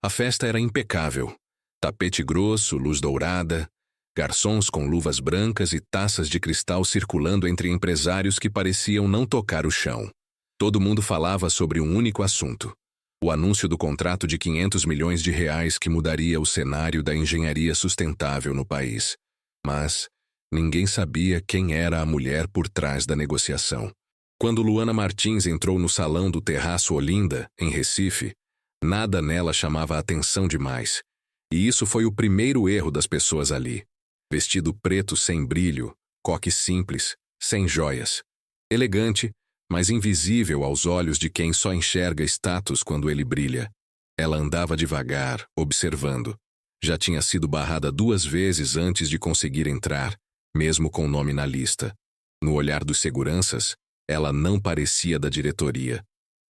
A festa era impecável. Tapete grosso, luz dourada, garçons com luvas brancas e taças de cristal circulando entre empresários que pareciam não tocar o chão. Todo mundo falava sobre um único assunto: o anúncio do contrato de 500 milhões de reais que mudaria o cenário da engenharia sustentável no país. Mas ninguém sabia quem era a mulher por trás da negociação. Quando Luana Martins entrou no salão do Terraço Olinda, em Recife, nada nela chamava a atenção demais. E isso foi o primeiro erro das pessoas ali. Vestido preto sem brilho, coque simples, sem joias. Elegante, mas invisível aos olhos de quem só enxerga status quando ele brilha. Ela andava devagar, observando. Já tinha sido barrada 2 vezes antes de conseguir entrar, mesmo com o nome na lista. No olhar dos seguranças, ela não parecia da diretoria.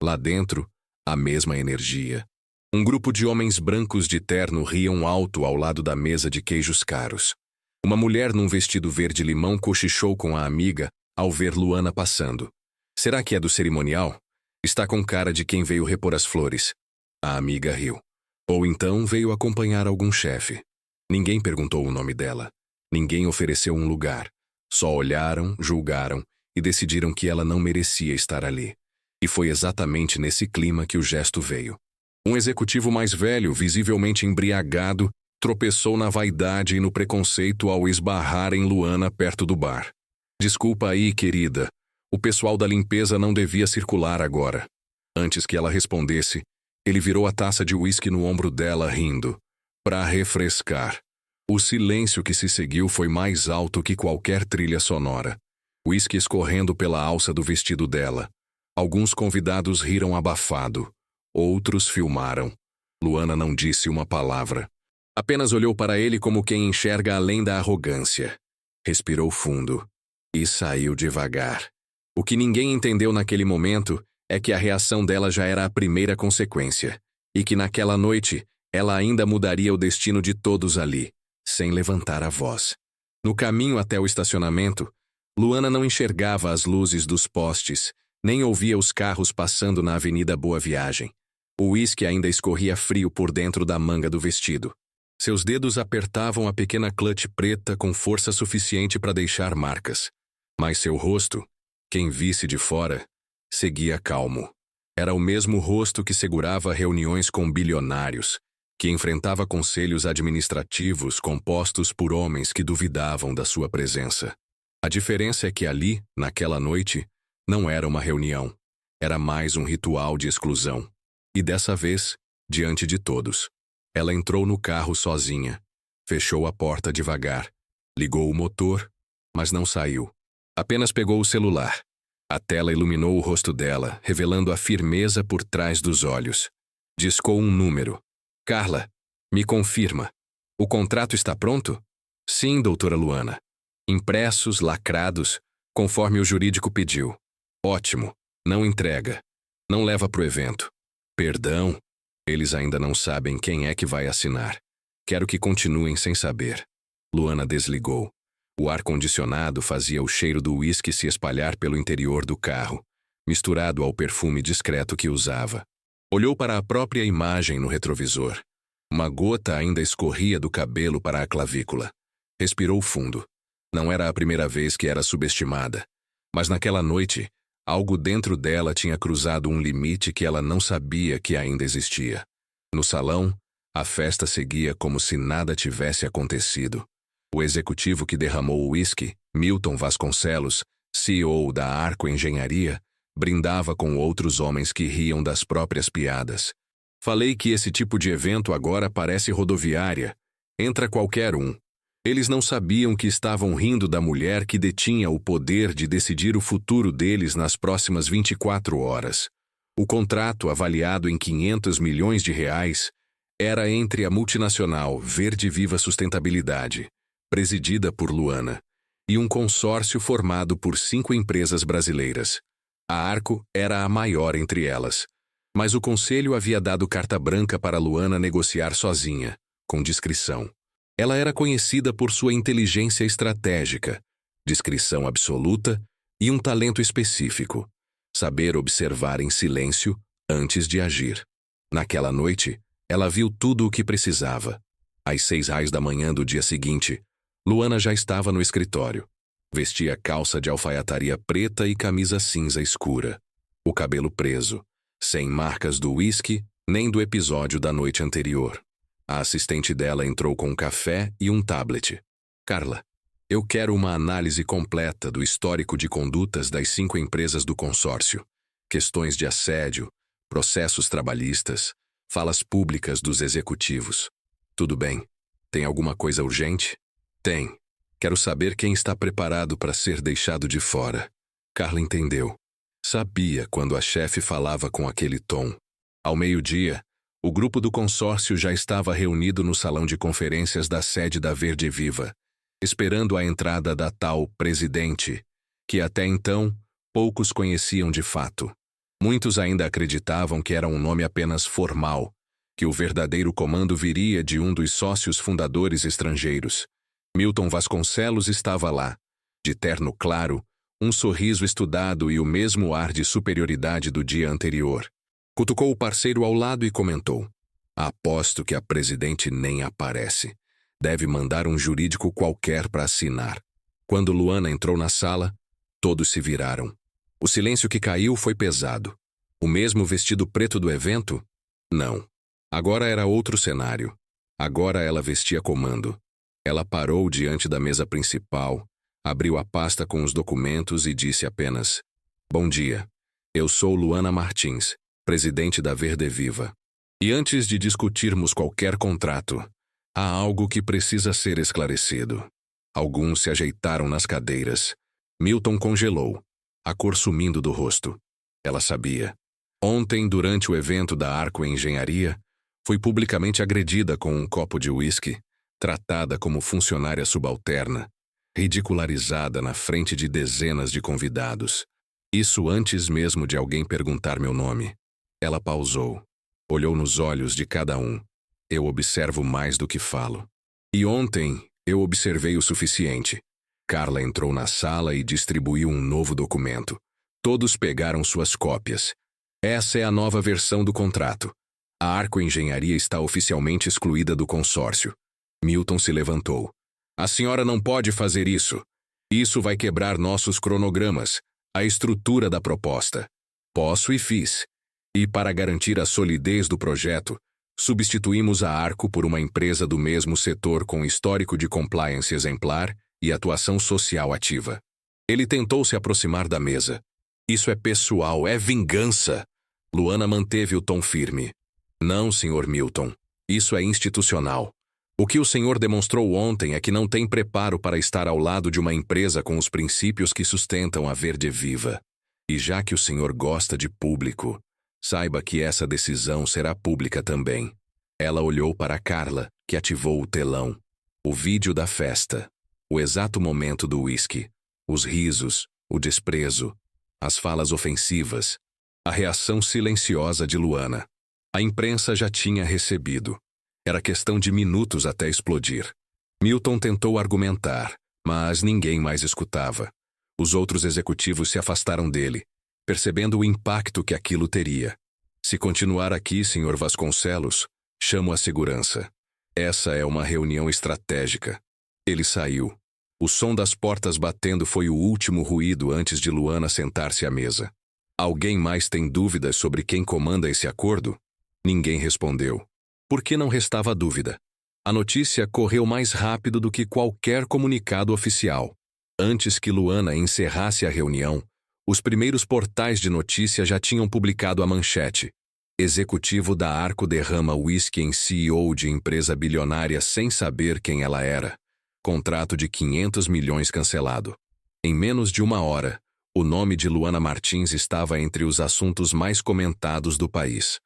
Lá dentro, a mesma energia. Um grupo de homens brancos de terno riam alto ao lado da mesa de queijos caros. Uma mulher num vestido verde-limão cochichou com a amiga ao ver Luana passando. Será que é do cerimonial? Está com cara de quem veio repor as flores. A amiga riu. Ou então veio acompanhar algum chefe. Ninguém perguntou o nome dela. Ninguém ofereceu um lugar. Só olharam, julgaram e decidiram que ela não merecia estar ali. E foi exatamente nesse clima que o gesto veio. Um executivo mais velho, visivelmente embriagado, tropeçou na vaidade e no preconceito ao esbarrar em Luana perto do bar. Desculpa aí, querida. O pessoal da limpeza não devia circular agora. Antes que ela respondesse, ele virou a taça de uísque no ombro dela, rindo. Pra refrescar. O silêncio que se seguiu foi mais alto que qualquer trilha sonora. Uísque escorrendo pela alça do vestido dela. Alguns convidados riram abafado. Outros filmaram. Luana não disse uma palavra. Apenas olhou para ele como quem enxerga além da arrogância. Respirou fundo. E saiu devagar. O que ninguém entendeu naquele momento é que a reação dela já era a primeira consequência. E que naquela noite, ela ainda mudaria o destino de todos ali, sem levantar a voz. No caminho até o estacionamento, Luana não enxergava as luzes dos postes, nem ouvia os carros passando na Avenida Boa Viagem. O uísque ainda escorria frio por dentro da manga do vestido. Seus dedos apertavam a pequena clutch preta com força suficiente para deixar marcas. Mas seu rosto, quem visse de fora, seguia calmo. Era o mesmo rosto que segurava reuniões com bilionários, que enfrentava conselhos administrativos compostos por homens que duvidavam da sua presença. A diferença é que ali, naquela noite, não era uma reunião. Era mais um ritual de exclusão. E dessa vez, diante de todos. Ela entrou no carro sozinha. Fechou a porta devagar. Ligou o motor, mas não saiu. Apenas pegou o celular. A tela iluminou o rosto dela, revelando a firmeza por trás dos olhos. Discou um número. Carla, me confirma. O contrato está pronto? Sim, doutora Luana. Impressos, lacrados, conforme o jurídico pediu. Ótimo. Não entrega. Não leva pro evento. Perdão. Eles ainda não sabem quem é que vai assinar. Quero que continuem sem saber. Luana desligou. O ar-condicionado fazia o cheiro do uísque se espalhar pelo interior do carro, misturado ao perfume discreto que usava. Olhou para a própria imagem no retrovisor. Uma gota ainda escorria do cabelo para a clavícula. Respirou fundo. Não era a primeira vez que era subestimada. Mas naquela noite, algo dentro dela tinha cruzado um limite que ela não sabia que ainda existia. No salão, a festa seguia como se nada tivesse acontecido. O executivo que derramou o uísque, Milton Vasconcelos, CEO da Arco Engenharia, brindava com outros homens que riam das próprias piadas. Falei que esse tipo de evento agora parece rodoviária. Entra qualquer um. Eles não sabiam que estavam rindo da mulher que detinha o poder de decidir o futuro deles nas próximas 24 horas. O contrato, avaliado em 500 milhões de reais, era entre a multinacional Verde Viva Sustentabilidade, presidida por Luana, e um consórcio formado por 5 empresas brasileiras. A Arco era a maior entre elas, mas o conselho havia dado carta branca para Luana negociar sozinha, com discrição. Ela era conhecida por sua inteligência estratégica, discrição absoluta e um talento específico, saber observar em silêncio antes de agir. Naquela noite, Ela viu tudo o que precisava. Às 6h da manhã do dia seguinte, Luana já estava no escritório. Vestia calça de alfaiataria preta e camisa cinza escura. O cabelo preso, sem marcas do uísque nem do episódio da noite anterior. A assistente dela entrou com um café e um tablet. Carla, eu quero uma análise completa do histórico de condutas das 5 empresas do consórcio. Questões de assédio, processos trabalhistas, falas públicas dos executivos. Tudo bem? Tem alguma coisa urgente? Tem. Quero saber quem está preparado para ser deixado de fora. Carla entendeu. Sabia quando a chefe falava com aquele tom. Ao meio-dia, o grupo do consórcio já estava reunido no salão de conferências da sede da Verde Viva, esperando a entrada da tal presidente, que até então poucos conheciam de fato. Muitos ainda acreditavam que era um nome apenas formal, que o verdadeiro comando viria de um dos sócios fundadores estrangeiros. Milton Vasconcelos estava lá, de terno claro, um sorriso estudado e o mesmo ar de superioridade do dia anterior. Cutucou o parceiro ao lado e comentou: aposto que a presidente nem aparece. Deve mandar um jurídico qualquer para assinar. Quando Luana entrou na sala, todos se viraram. O silêncio que caiu foi pesado. O mesmo vestido preto do evento? Não. Agora era outro cenário. Agora ela vestia comando. Ela parou diante da mesa principal, abriu a pasta com os documentos e disse apenas: bom dia. Eu sou Luana Martins, presidente da Verde Viva. E antes de discutirmos qualquer contrato, há algo que precisa ser esclarecido. Alguns se ajeitaram nas cadeiras. Milton congelou, a cor sumindo do rosto. Ela sabia. Ontem, durante o evento da Arco Engenharia, foi publicamente agredida com um copo de uísque, tratada como funcionária subalterna, ridicularizada na frente de dezenas de convidados. Isso antes mesmo de alguém perguntar meu nome. Ela pausou, olhou nos olhos de cada um. Eu observo mais do que falo. E ontem eu observei o suficiente. Carla entrou na sala e distribuiu um novo documento. Todos pegaram suas cópias. Essa é a nova versão do contrato. A Arco Engenharia está oficialmente excluída do consórcio. Milton se levantou. A senhora não pode fazer isso. Isso vai quebrar nossos cronogramas, a estrutura da proposta. Posso e fiz. E para garantir a solidez do projeto, substituímos a Arco por uma empresa do mesmo setor com histórico de compliance exemplar e atuação social ativa. Ele tentou se aproximar da mesa. Isso é pessoal, é vingança. Luana manteve o tom firme. Não, Sr. Milton. Isso é institucional. O que o senhor demonstrou ontem é que não tem preparo para estar ao lado de uma empresa com os princípios que sustentam a Verde Viva. E já que o senhor gosta de público, saiba que essa decisão será pública também. Ela olhou para Carla, que ativou o telão. O vídeo da festa. O exato momento do uísque. Os risos, o desprezo, as falas ofensivas, a reação silenciosa de Luana. A imprensa já tinha recebido. Era questão de minutos até explodir. Milton tentou argumentar, mas ninguém mais escutava. Os outros executivos se afastaram dele, percebendo o impacto que aquilo teria. Se continuar aqui, Sr. Vasconcelos, chamo a segurança. Essa é uma reunião estratégica. Ele saiu. O som das portas batendo foi o último ruído antes de Luana sentar-se à mesa. Alguém mais tem dúvidas sobre quem comanda esse acordo? Ninguém respondeu. Por que não restava dúvida? A notícia correu mais rápido do que qualquer comunicado oficial. Antes que Luana encerrasse a reunião, os primeiros portais de notícia já tinham publicado a manchete. Executivo da Arco derrama uísque em CEO de empresa bilionária sem saber quem ela era. Contrato de 500 milhões cancelado. Em menos de uma hora, o nome de Luana Martins estava entre os assuntos mais comentados do país.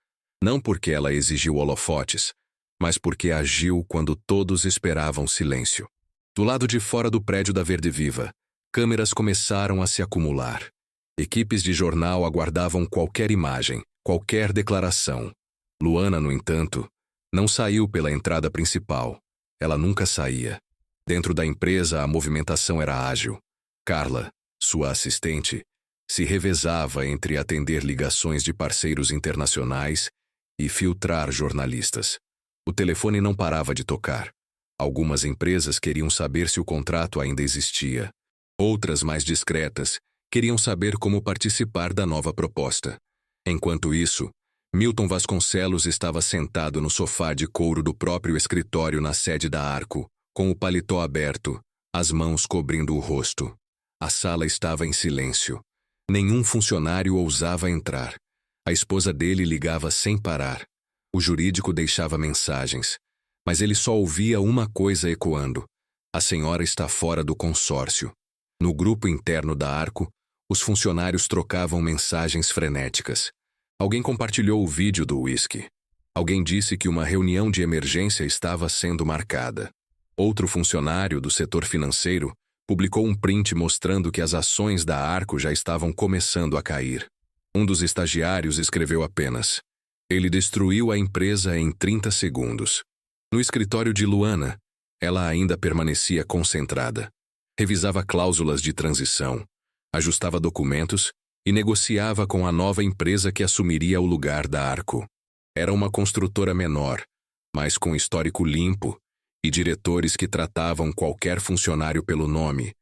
Não porque ela exigiu holofotes, mas porque agiu quando todos esperavam silêncio. Do lado de fora do prédio da Verde Viva, câmeras começaram a se acumular. Equipes de jornal aguardavam qualquer imagem, qualquer declaração. Luana, no entanto, não saiu pela entrada principal. Ela nunca saía. Dentro da empresa, a movimentação era ágil. Carla, sua assistente, se revezava entre atender ligações de parceiros internacionais e filtrar jornalistas. O telefone não parava de tocar. Algumas empresas queriam saber se o contrato ainda existia. Outras, mais discretas, queriam saber como participar da nova proposta. Enquanto isso, Milton Vasconcelos estava sentado no sofá de couro do próprio escritório na sede da Arco, com o paletó aberto, as mãos cobrindo o rosto. A sala estava em silêncio. Nenhum funcionário ousava entrar. A esposa dele ligava sem parar. O jurídico deixava mensagens, mas ele só ouvia uma coisa ecoando: a senhora está fora do consórcio. No grupo interno da Arco, os funcionários trocavam mensagens frenéticas. Alguém compartilhou o vídeo do uísque. Alguém disse que uma reunião de emergência estava sendo marcada. Outro funcionário do setor financeiro publicou um print mostrando que as ações da Arco já estavam começando a cair. Um dos estagiários escreveu apenas: ele destruiu a empresa em 30 segundos. No escritório de Luana, ela ainda permanecia concentrada. Revisava cláusulas de transição, ajustava documentos e negociava com a nova empresa que assumiria o lugar da Arco. Era uma construtora menor, mas com histórico limpo e diretores que tratavam qualquer funcionário pelo nome,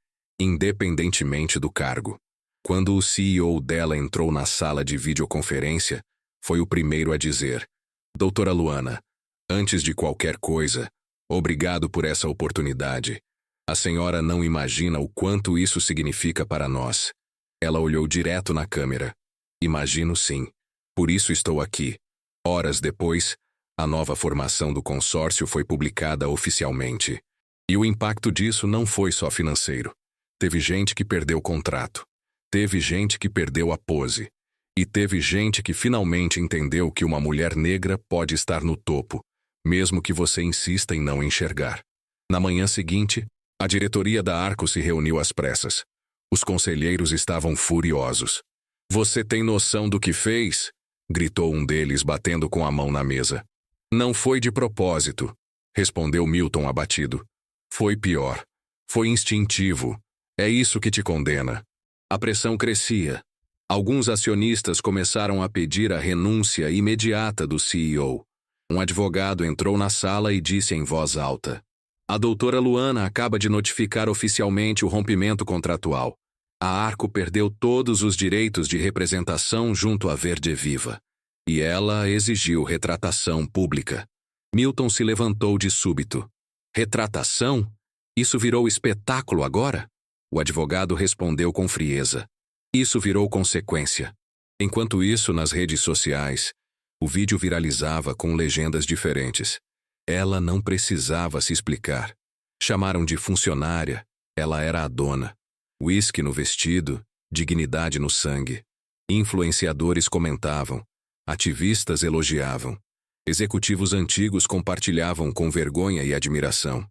independentemente do cargo. Quando o CEO dela entrou na sala de videoconferência, foi o primeiro a dizer: Doutora Luana, antes de qualquer coisa, obrigado por essa oportunidade. A senhora não imagina o quanto isso significa para nós. Ela olhou direto na câmera. Imagino sim. Por isso estou aqui. Horas depois, a nova formação do consórcio foi publicada oficialmente. E o impacto disso não foi só financeiro. Teve gente que perdeu o contrato. Teve gente que perdeu a pose. E teve gente que finalmente entendeu que uma mulher negra pode estar no topo, mesmo que você insista em não enxergar. Na manhã seguinte, a diretoria da Arco se reuniu às pressas. Os conselheiros estavam furiosos. Você tem noção do que fez? Gritou um deles, batendo com a mão na mesa. Não foi de propósito, respondeu Milton abatido. Foi pior. Foi instintivo. É isso que te condena. A pressão crescia. Alguns acionistas começaram a pedir a renúncia imediata do CEO. Um advogado entrou na sala e disse em voz alta: a doutora Luana acaba de notificar oficialmente o rompimento contratual. A Arco perdeu todos os direitos de representação junto à Verde Viva. E ela exigiu retratação pública. Milton se levantou de súbito. Retratação? Isso virou espetáculo agora? O advogado respondeu com frieza. Isso virou consequência. Enquanto isso, nas redes sociais, o vídeo viralizava com legendas diferentes. Ela não precisava se explicar. Chamaram de funcionária. Ela era a dona. Uísque no vestido, dignidade no sangue. Influenciadores comentavam. Ativistas elogiavam. Executivos antigos compartilhavam com vergonha e admiração.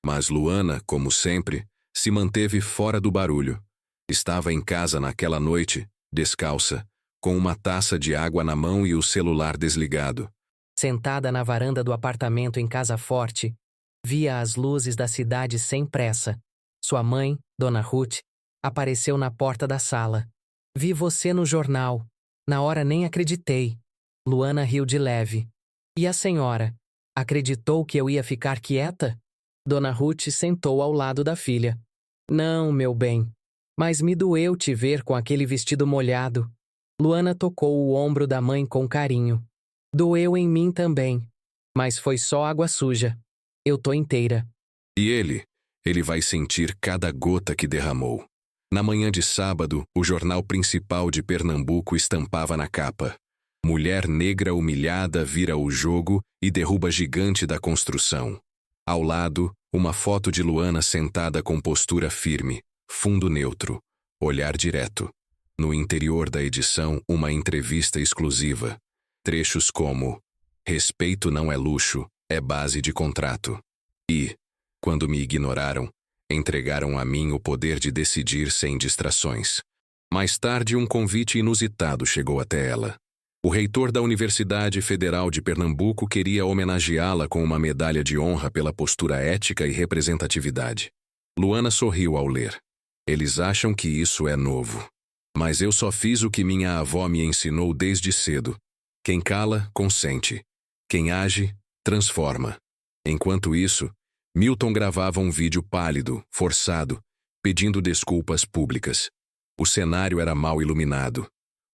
Mas Luana, como sempre, se manteve fora do barulho. Estava em casa naquela noite, descalça, com uma taça de água na mão e o celular desligado. Sentada na varanda do apartamento em Casa Forte, via as luzes da cidade sem pressa. Sua mãe, Dona Ruth, apareceu na porta da sala. Vi você no jornal. Na hora nem acreditei. Luana riu de leve. E a senhora? Acreditou que eu ia ficar quieta? Dona Ruth sentou ao lado da filha. Não, meu bem. Mas me doeu te ver com aquele vestido molhado. Luana tocou o ombro da mãe com carinho. Doeu em mim também. Mas foi só água suja. Eu tô inteira. E ele vai sentir cada gota que derramou. Na manhã de sábado, o jornal principal de Pernambuco estampava na capa: Mulher negra humilhada vira o jogo e derruba gigante da construção. Ao lado, uma foto de Luana sentada com postura firme, fundo neutro, olhar direto. No interior da edição, uma entrevista exclusiva. Trechos como: respeito não é luxo, é base de contrato. E, quando me ignoraram, entregaram a mim o poder de decidir sem distrações. Mais tarde, um convite inusitado chegou até ela. O reitor da Universidade Federal de Pernambuco queria homenageá-la com uma medalha de honra pela postura ética e representatividade. Luana sorriu ao ler. Eles acham que isso é novo. Mas eu só fiz o que minha avó me ensinou desde cedo. Quem cala, consente. Quem age, transforma. Enquanto isso, Milton gravava um vídeo pálido, forçado, pedindo desculpas públicas. O cenário era mal iluminado.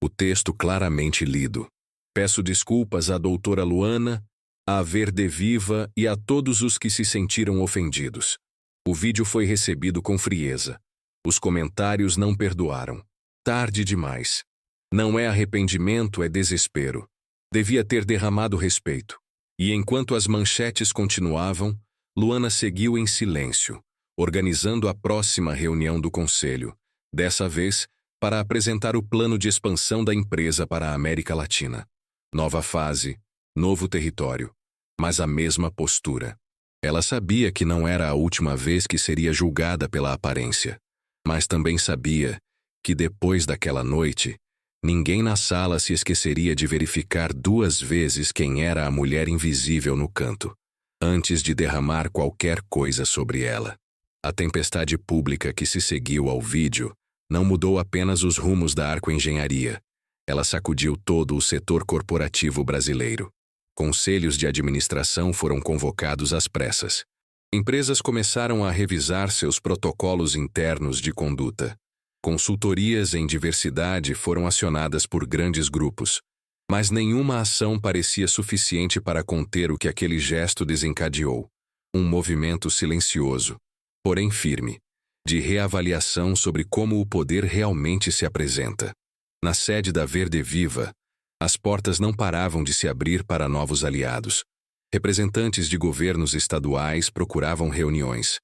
O texto claramente lido. Peço desculpas à doutora Luana, à Verde Viva e a todos os que se sentiram ofendidos. O vídeo foi recebido com frieza. Os comentários não perdoaram. Tarde demais. Não é arrependimento, é desespero. Devia ter derramado respeito. E enquanto as manchetes continuavam, Luana seguiu em silêncio, organizando a próxima reunião do conselho, dessa vez para apresentar o plano de expansão da empresa para a América Latina. Nova fase, novo território, mas a mesma postura. Ela sabia que não era a última vez que seria julgada pela aparência, mas também sabia que depois daquela noite, ninguém na sala se esqueceria de verificar 2 vezes quem era a mulher invisível no canto, antes de derramar qualquer coisa sobre ela. A tempestade pública que se seguiu ao vídeo não mudou apenas os rumos da Arco Engenharia. Ela sacudiu todo o setor corporativo brasileiro. Conselhos de administração foram convocados às pressas. Empresas começaram a revisar seus protocolos internos de conduta. Consultorias em diversidade foram acionadas por grandes grupos, mas nenhuma ação parecia suficiente para conter o que aquele gesto desencadeou. Um movimento silencioso, porém firme, de reavaliação sobre como o poder realmente se apresenta. Na sede da Verde Viva, as portas não paravam de se abrir para novos aliados. Representantes de governos estaduais procuravam reuniões.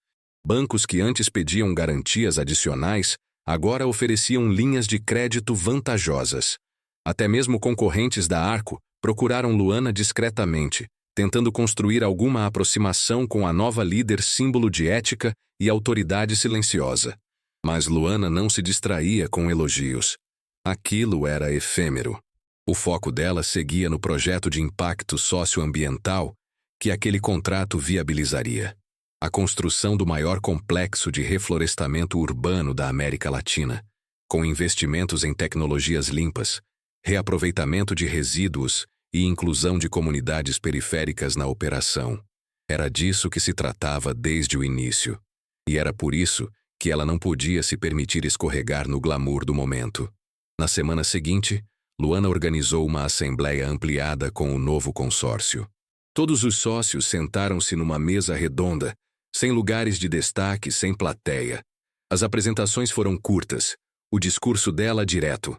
Bancos que antes pediam garantias adicionais agora ofereciam linhas de crédito vantajosas. Até mesmo concorrentes da Arco procuraram Luana discretamente, tentando construir alguma aproximação com a nova líder símbolo de ética e autoridade silenciosa. Mas Luana não se distraía com elogios. Aquilo era efêmero. O foco dela seguia no projeto de impacto socioambiental que aquele contrato viabilizaria. A construção do maior complexo de reflorestamento urbano da América Latina, com investimentos em tecnologias limpas, reaproveitamento de resíduos e inclusão de comunidades periféricas na operação. Era disso que se tratava desde o início. E era por isso que ela não podia se permitir escorregar no glamour do momento. Na semana seguinte, Luana organizou uma assembleia ampliada com o novo consórcio. Todos os sócios sentaram-se numa mesa redonda, sem lugares de destaque, sem plateia. As apresentações foram curtas, o discurso dela direto.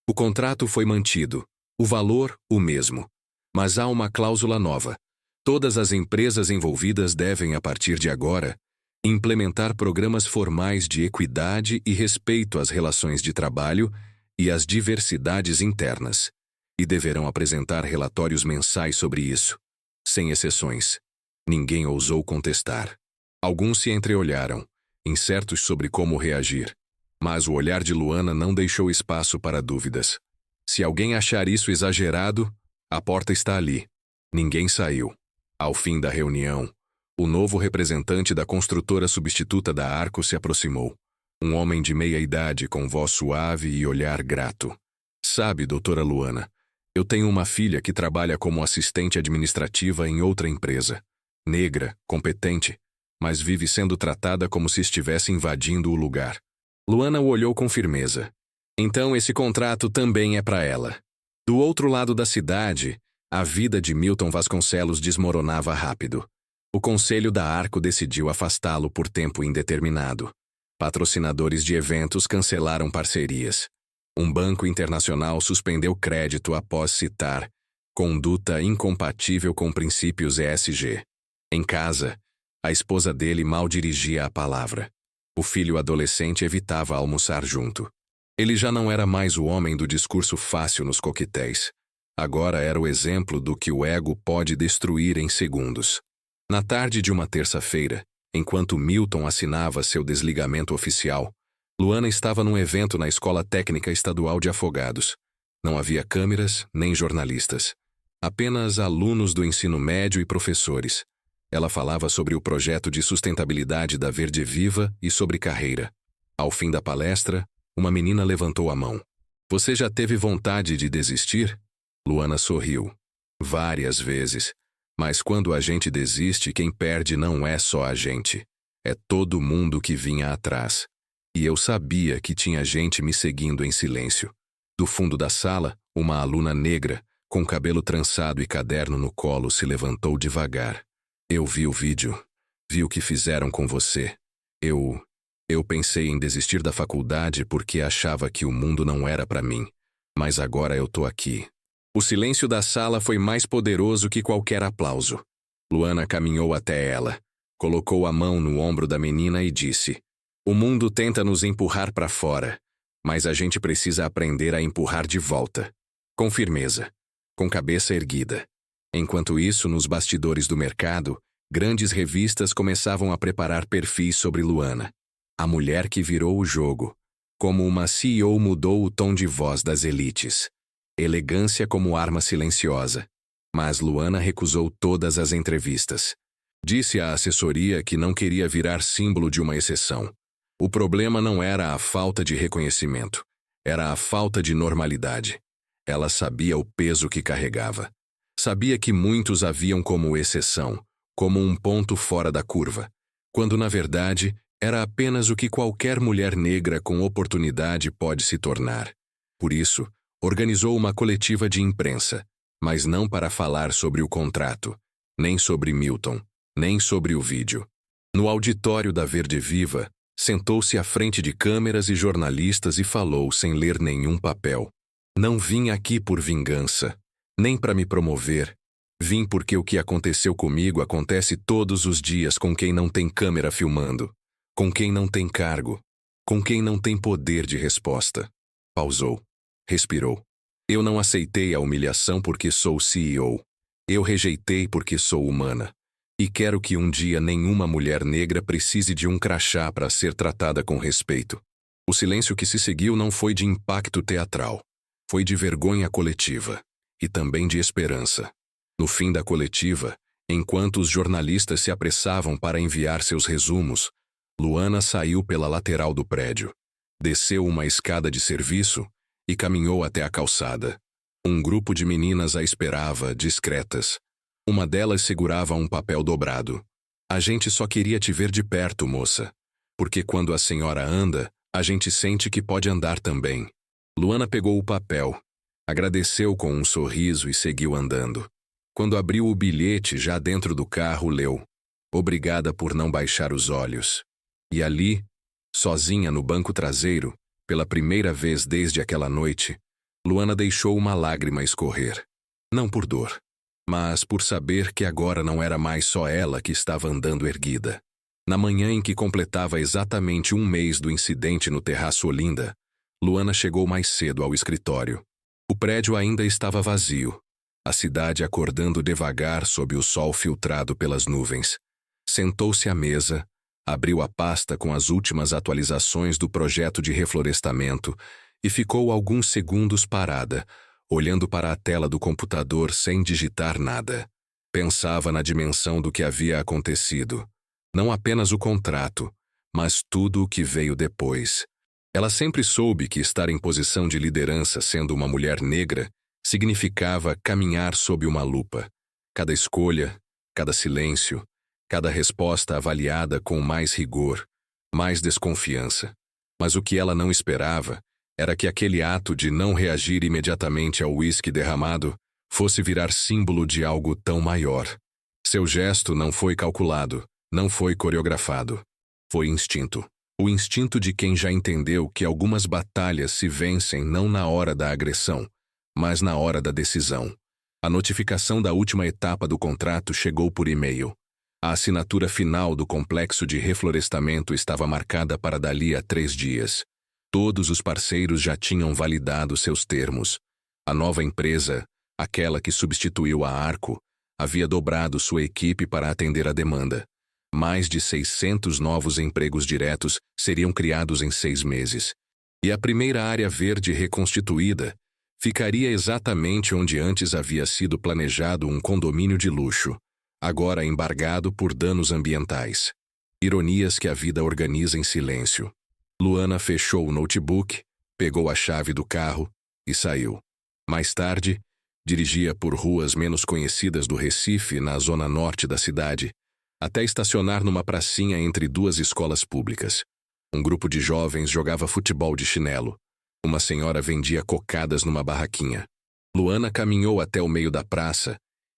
O contrato foi mantido, o valor o mesmo. Mas há uma cláusula nova. Todas as empresas envolvidas devem, a partir de agora, implementar programas formais de equidade e respeito às relações de trabalho e às diversidades internas, e deverão apresentar relatórios mensais sobre isso, sem exceções. Ninguém ousou contestar. Alguns se entreolharam, incertos sobre como reagir, mas o olhar de Luana não deixou espaço para dúvidas. Se alguém achar isso exagerado, a porta está ali. Ninguém saiu. Ao fim da reunião, o novo representante da construtora substituta da Arco se aproximou. Um homem de meia idade com voz suave e olhar grato. Sabe, doutora Luana, eu tenho uma filha que trabalha como assistente administrativa em outra empresa. Negra, competente, mas vive sendo tratada como se estivesse invadindo o lugar. Luana o olhou com firmeza. Então esse contrato também é para ela. Do outro lado da cidade, a vida de Milton Vasconcelos desmoronava rápido. O conselho da Arco decidiu afastá-lo por tempo indeterminado. Patrocinadores de eventos cancelaram parcerias. Um banco internacional suspendeu crédito após citar conduta incompatível com princípios ESG. Em casa, a esposa dele mal dirigia a palavra. O filho adolescente evitava almoçar junto. Ele já não era mais o homem do discurso fácil nos coquetéis. Agora era o exemplo do que o ego pode destruir em segundos. Na tarde de uma terça-feira, enquanto Milton assinava seu desligamento oficial, Luana estava num evento na Escola Técnica Estadual de Afogados. Não havia câmeras nem jornalistas. Apenas alunos do ensino médio e professores. Ela falava sobre o projeto de sustentabilidade da Verde Viva e sobre carreira. Ao fim da palestra, uma menina levantou a mão. Você já teve vontade de desistir? Luana sorriu. Várias vezes. Mas quando a gente desiste, quem perde não é só a gente. É todo mundo que vinha atrás. E eu sabia que tinha gente me seguindo em silêncio. Do fundo da sala, uma aluna negra, com cabelo trançado e caderno no colo, se levantou devagar. Eu vi o vídeo. Vi o que fizeram com você. Eu pensei em desistir da faculdade porque achava que o mundo não era para mim. Mas agora eu tô aqui. O silêncio da sala foi mais poderoso que qualquer aplauso. Luana caminhou até ela, colocou a mão no ombro da menina e disse: "O mundo tenta nos empurrar para fora, mas a gente precisa aprender a empurrar de volta. Com firmeza, com cabeça erguida." Enquanto isso, nos bastidores do mercado, grandes revistas começavam a preparar perfis sobre Luana. A mulher que virou o jogo. Como uma CEO mudou o tom de voz das elites. Elegância como arma silenciosa. Mas Luana recusou todas as entrevistas. Disse à assessoria que não queria virar símbolo de uma exceção. O problema não era a falta de reconhecimento. Era a falta de normalidade. Ela sabia o peso que carregava. Sabia que muitos a viam como exceção, como um ponto fora da curva, quando na verdade era apenas o que qualquer mulher negra com oportunidade pode se tornar. Por isso, organizou uma coletiva de imprensa, mas não para falar sobre o contrato, nem sobre Milton, nem sobre o vídeo. No auditório da Verde Viva, sentou-se à frente de câmeras e jornalistas e falou sem ler nenhum papel. "Não vim aqui por vingança, nem para me promover. Vim porque o que aconteceu comigo acontece todos os dias com quem não tem câmera filmando, com quem não tem cargo, com quem não tem poder de resposta." Pausou. Respirou. "Eu não aceitei a humilhação porque sou CEO. Eu rejeitei porque sou humana. E quero que um dia nenhuma mulher negra precise de um crachá para ser tratada com respeito." O silêncio que se seguiu não foi de impacto teatral. Foi de vergonha coletiva. E também de esperança. No fim da coletiva, enquanto os jornalistas se apressavam para enviar seus resumos, Luana saiu pela lateral do prédio, desceu uma escada de serviço e caminhou até a calçada. Um grupo de meninas a esperava, discretas. Uma delas segurava um papel dobrado. "A gente só queria te ver de perto, moça. Porque quando a senhora anda, a gente sente que pode andar também." Luana pegou o papel, agradeceu com um sorriso e seguiu andando. Quando abriu o bilhete, já dentro do carro, leu: "Obrigada por não baixar os olhos." E ali, sozinha no banco traseiro, pela primeira vez desde aquela noite, Luana deixou uma lágrima escorrer. Não por dor, mas por saber que agora não era mais só ela que estava andando erguida. Na manhã em que completava exatamente um mês do incidente no Terraço Olinda, Luana chegou mais cedo ao escritório. O prédio ainda estava vazio, a cidade acordando devagar sob o sol filtrado pelas nuvens. Sentou-se à mesa, abriu a pasta com as últimas atualizações do projeto de reflorestamento e ficou alguns segundos parada, olhando para a tela do computador sem digitar nada. Pensava na dimensão do que havia acontecido. Não apenas o contrato, mas tudo o que veio depois. Ela sempre soube que estar em posição de liderança sendo uma mulher negra significava caminhar sob uma lupa. Cada escolha, cada silêncio, cada resposta avaliada com mais rigor, mais desconfiança. Mas o que ela não esperava era que aquele ato de não reagir imediatamente ao uísque derramado fosse virar símbolo de algo tão maior. Seu gesto não foi calculado, não foi coreografado. Foi instinto. O instinto de quem já entendeu que algumas batalhas se vencem não na hora da agressão, mas na hora da decisão. A notificação da última etapa do contrato chegou por e-mail. A assinatura final do complexo de reflorestamento estava marcada para dali a 3 dias. Todos os parceiros já tinham validado seus termos. A nova empresa, aquela que substituiu a Arco, havia dobrado sua equipe para atender a demanda. Mais de 600 novos empregos diretos seriam criados em 6 meses. E a primeira área verde reconstituída ficaria exatamente onde antes havia sido planejado um condomínio de luxo, agora embargado por danos ambientais. Ironias que a vida organiza em silêncio. Luana fechou o notebook, pegou a chave do carro e saiu. Mais tarde, Dirigia por ruas menos conhecidas do Recife, na zona norte da cidade, até estacionar numa pracinha entre duas escolas públicas. Um grupo de jovens jogava futebol de chinelo. Uma senhora vendia cocadas numa barraquinha. Luana caminhou até o meio da praça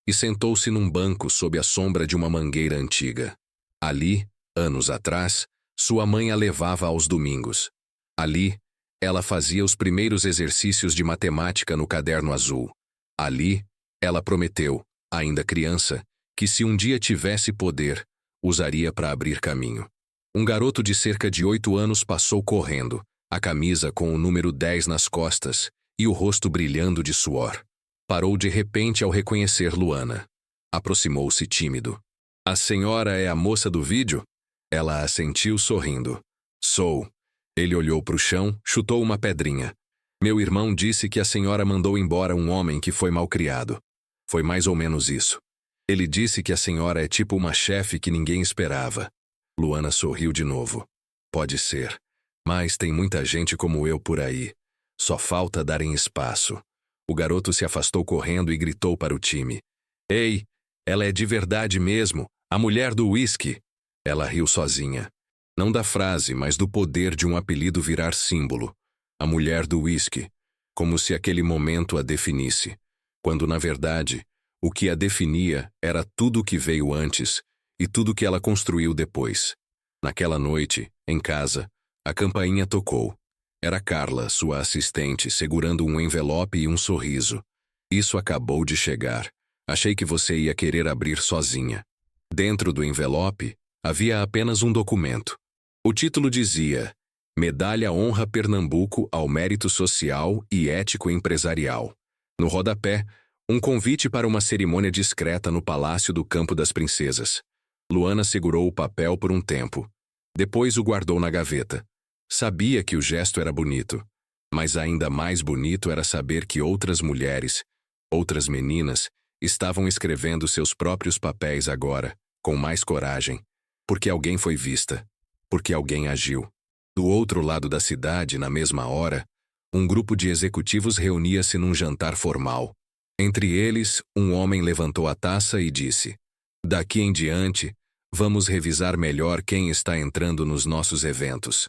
e sentou-se num banco sob a sombra de uma mangueira antiga. Ali, anos atrás, sua mãe a levava aos domingos. Ali, ela fazia os primeiros exercícios de matemática no caderno azul. Ali, ela prometeu, ainda criança, que se um dia tivesse poder, usaria para abrir caminho. Um garoto de cerca de 8 anos passou correndo, a camisa com o número 10 nas costas e o rosto brilhando de suor. Parou de repente ao reconhecer Luana. Aproximou-se tímido. "A senhora é a moça do vídeo?" Ela assentiu sorrindo. "Sou." Ele olhou para o chão, chutou uma pedrinha. "Meu irmão disse que a senhora mandou embora um homem que foi malcriado." Foi mais ou menos isso. "Ele disse que a senhora é tipo uma chefe que ninguém esperava." Luana sorriu de novo. "Pode ser. Mas tem muita gente como eu por aí. Só falta darem espaço." O garoto se afastou correndo e gritou para o time. "Ei, ela é de verdade mesmo, a mulher do uísque." Ela riu sozinha. Não da frase, mas do poder de um apelido virar símbolo. A mulher do uísque. Como se aquele momento a definisse. Quando, na verdade, o que a definia era tudo o que veio antes e tudo que ela construiu depois. Naquela noite, em casa, a campainha tocou. Era Carla, sua assistente, segurando um envelope e um sorriso. "Isso acabou de chegar. Achei que você ia querer abrir sozinha." Dentro do envelope, havia apenas um documento. O título dizia: Medalha Honra Pernambuco ao Mérito Social e Ético Empresarial. No rodapé, um convite para uma cerimônia discreta no Palácio do Campo das Princesas. Luana segurou o papel por um tempo. Depois o guardou na gaveta. Sabia que o gesto era bonito, mas ainda mais bonito era saber que outras mulheres, outras meninas, estavam escrevendo seus próprios papéis agora, com mais coragem, porque alguém foi vista, porque alguém agiu. Do outro lado da cidade, na mesma hora, um grupo de executivos reunia-se num jantar formal. Entre eles, um homem levantou a taça e disse: "Daqui em diante, vamos revisar melhor quem está entrando nos nossos eventos."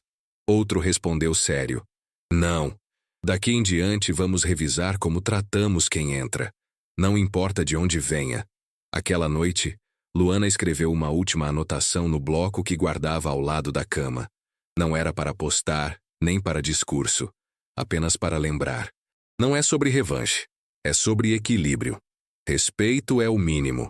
Outro respondeu sério: "Não. Daqui em diante vamos revisar como tratamos quem entra. Não importa de onde venha." Aquela noite, Luana escreveu uma última anotação no bloco que guardava ao lado da cama. Não era para postar, nem para discurso. Apenas para lembrar. Não é sobre revanche. É sobre equilíbrio. Respeito é o mínimo.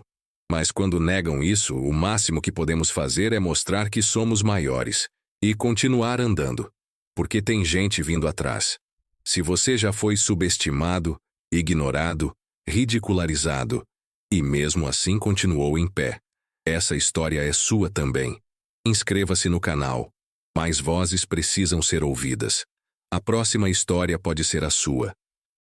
Mas quando negam isso, o máximo que podemos fazer é mostrar que somos maiores. E continuar andando. Porque tem gente vindo atrás. Se você já foi subestimado, ignorado, ridicularizado, e mesmo assim continuou em pé, essa história é sua também. Inscreva-se no canal. Mais vozes precisam ser ouvidas. A próxima história pode ser a sua.